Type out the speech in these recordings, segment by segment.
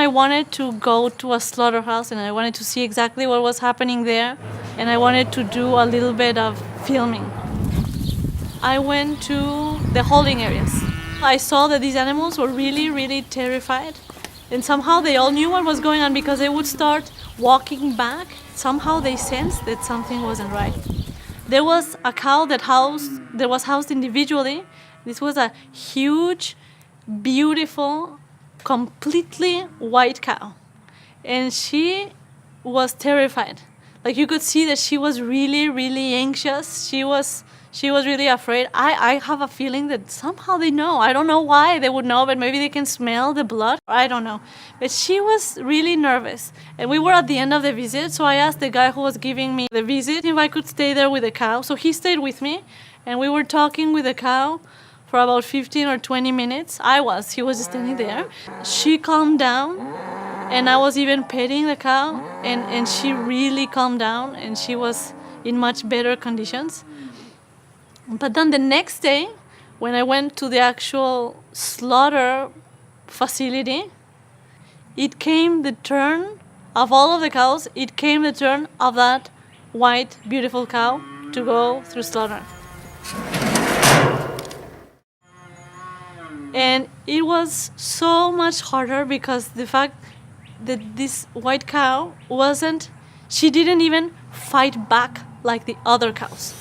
I wanted to go to a slaughterhouse and I wanted to see exactly what was happening there, and I wanted to do a little bit of filming. I went to the holding areas. I saw that these animals were really, really terrified, and somehow they all knew what was going on because they would start walking back. Somehow they sensed that something wasn't right. There was a cow that was housed individually. This was a huge, beautiful, completely white cow. And she was terrified. Like, you could see that she was really, really anxious. She was really afraid. I have a feeling that somehow they know. I don't know why they would know, but maybe they can smell the blood. I don't know. But she was really nervous. And we were at the end of the visit, so I asked the guy who was giving me the visit if I could stay there with the cow. So he stayed with me, and we were talking with the cow for about 15 or 20 minutes. He was just standing there. She calmed down, and I was even petting the cow, and she really calmed down, and she was in much better conditions. But then the next day, when I went to the actual slaughter facility, it came the turn of all of the cows, it came the turn of that white, beautiful cow to go through slaughter. And it was so much harder because the fact that this white cow she didn't even fight back like the other cows.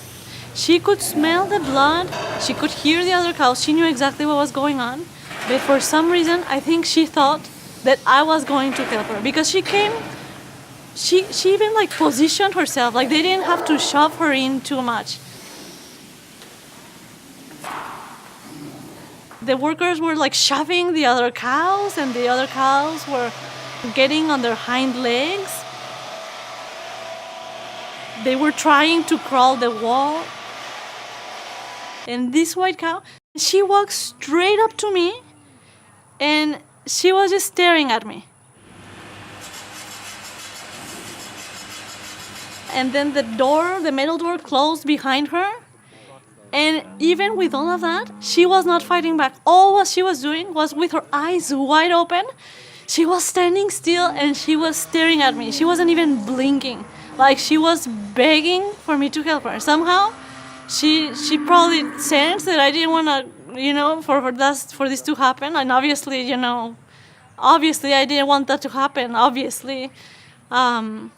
She could smell the blood, she could hear the other cows, she knew exactly what was going on, but for some reason, I think she thought that I was going to help her because she even like positioned herself, like they didn't have to shove her in too much. The workers were like shoving the other cows, and the other cows were getting on their hind legs. They were trying to crawl the wall. And this white cow, she walked straight up to me, and she was just staring at me. And then the metal door closed behind her. And even with all of that, she was not fighting back. All what she was doing was with her eyes wide open. She was standing still and she was staring at me. She wasn't even blinking. Like, she was begging for me to help her. Somehow, she probably sensed that I didn't want to, for this to happen. And obviously, I didn't want that to happen, obviously. But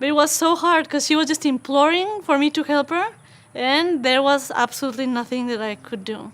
it was so hard because she was just imploring for me to help her. And there was absolutely nothing that I could do.